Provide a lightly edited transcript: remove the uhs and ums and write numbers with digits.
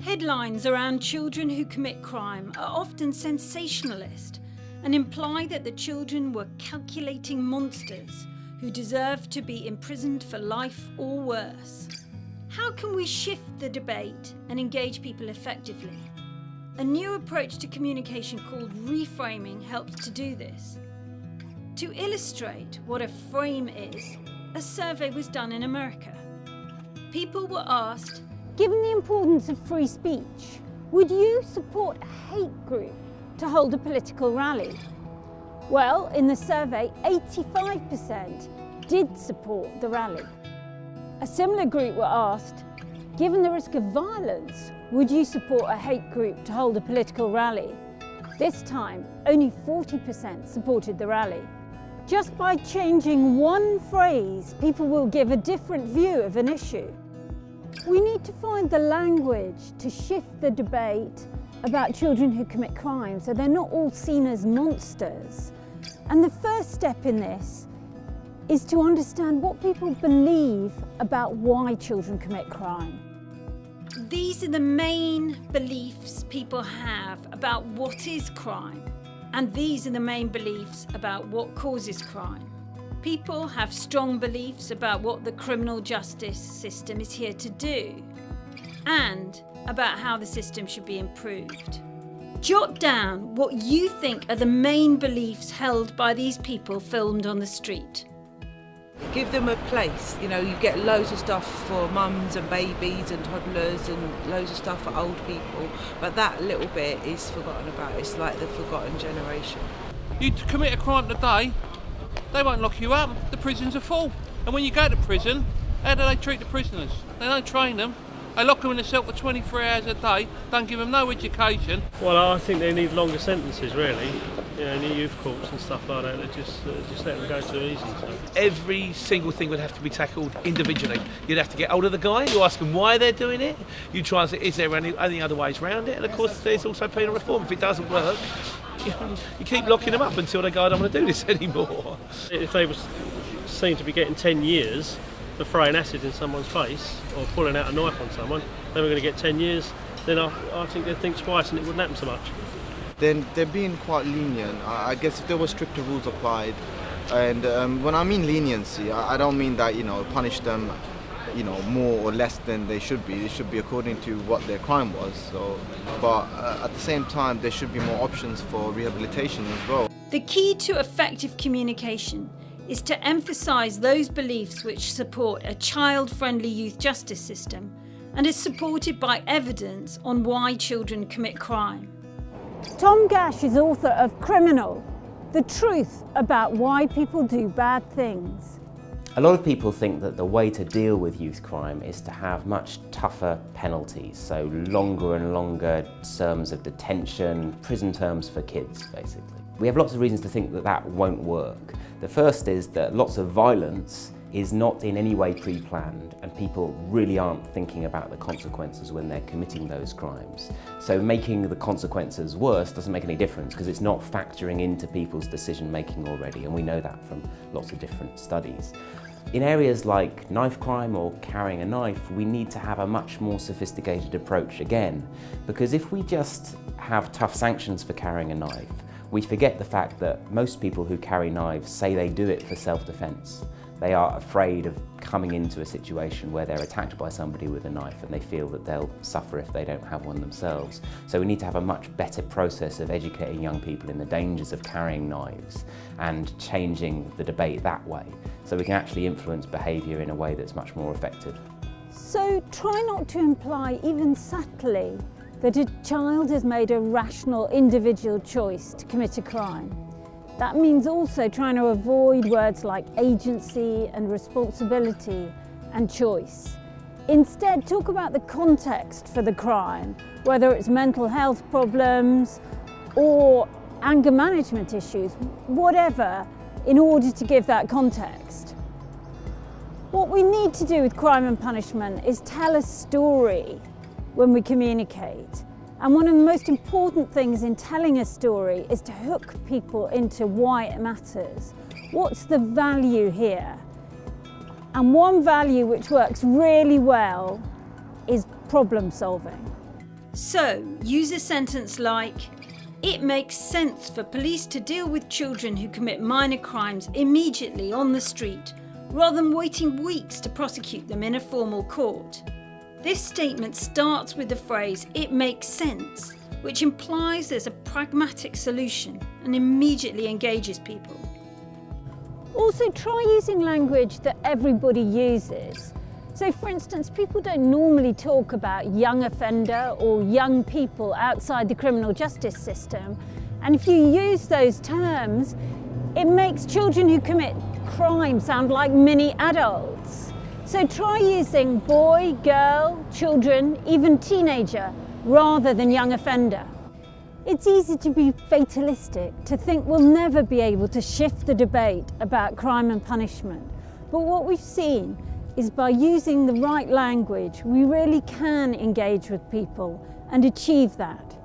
Headlines around children who commit crime are often sensationalist and imply that the children were calculating monsters who deserve to be imprisoned for life or worse. How can we shift the debate and engage people effectively? A new approach to communication called reframing helps to do this. To illustrate what a frame is, a survey was done in America. People were asked, given the importance of free speech, would you support a hate group to hold a political rally? Well, in the survey, 85% did support the rally. A similar group were asked, given the risk of violence, would you support a hate group to hold a political rally? This time, only 40% supported the rally. Just by changing one phrase, people will give a different view of an issue. We need to find the language to shift the debate about children who commit crime so they're not all seen as monsters. And the first step in this is to understand what people believe about why children commit crime. These are the main beliefs people have about what is crime, and these are the main beliefs about what causes crime. People have strong beliefs about what the criminal justice system is here to do and about how the system should be improved. Jot down what you think are the main beliefs held by these people filmed on the street. Give them a place. You know, you get loads of stuff for mums and babies and toddlers and loads of stuff for old people, but that little bit is forgotten about. It's like the forgotten generation. You commit a crime today, they won't lock you up. The prisons are full. And when you go to prison, how do they treat the prisoners? They don't train them. They lock them in a cell for 23 hours a day, don't give them no education. Well, I think they need longer sentences, really. You know, new youth courts and stuff like that. They just let them go too easy. So. Every single thing would have to be tackled individually. You'd have to get hold of the guy, you ask them why they're doing it, you try and say, is there any other ways around it? And of course, there's also penal reform. If it doesn't work, you keep locking them up until they go, I don't want to do this anymore. If they were seen to be getting 10 years for throwing acid in someone's face or pulling out a knife on someone, they were going to get 10 years, then I think they'd think twice and it wouldn't happen so much. Then they're being quite lenient. I guess if there were stricter rules applied, and when I mean leniency, I don't mean that, punish them, more or less than they should be. It should be according to what their crime was. But at the same time, there should be more options for rehabilitation as well. The key to effective communication is to emphasise those beliefs which support a child-friendly youth justice system and is supported by evidence on why children commit crime. Tom Gash is author of Criminal, The Truth About Why People Do Bad Things. A lot of people think that the way to deal with youth crime is to have much tougher penalties, so longer and longer terms of detention, prison terms for kids, basically. We have lots of reasons to think that that won't work. The first is that lots of violence is not in any way pre-planned and people really aren't thinking about the consequences when they're committing those crimes. So making the consequences worse doesn't make any difference because it's not factoring into people's decision making already, and we know that from lots of different studies. In areas like knife crime or carrying a knife, we need to have a much more sophisticated approach again, because if we just have tough sanctions for carrying a knife, we forget the fact that most people who carry knives say they do it for self-defense. They are afraid of coming into a situation where they're attacked by somebody with a knife and they feel that they'll suffer if they don't have one themselves. So we need to have a much better process of educating young people in the dangers of carrying knives and changing the debate that way, so we can actually influence behaviour in a way that's much more effective. So try not to imply, even subtly, that a child has made a rational individual choice to commit a crime. That means also trying to avoid words like agency and responsibility and choice. Instead, talk about the context for the crime, whether it's mental health problems or anger management issues, whatever, in order to give that context. What we need to do with crime and punishment is tell a story when we communicate. And one of the most important things in telling a story is to hook people into why it matters. What's the value here? And one value which works really well is problem solving. So, use a sentence like, "It makes sense for police to deal with children who commit minor crimes immediately on the street, rather than waiting weeks to prosecute them in a formal court." This statement starts with the phrase, "it makes sense," which implies there's a pragmatic solution and immediately engages people. Also, try using language that everybody uses. So, for instance, people don't normally talk about young offender or young people outside the criminal justice system. And if you use those terms, it makes children who commit crime sound like mini adults. So try using boy, girl, children, even teenager, rather than young offender. It's easy to be fatalistic, to think we'll never be able to shift the debate about crime and punishment. But what we've seen is by using the right language, we really can engage with people and achieve that.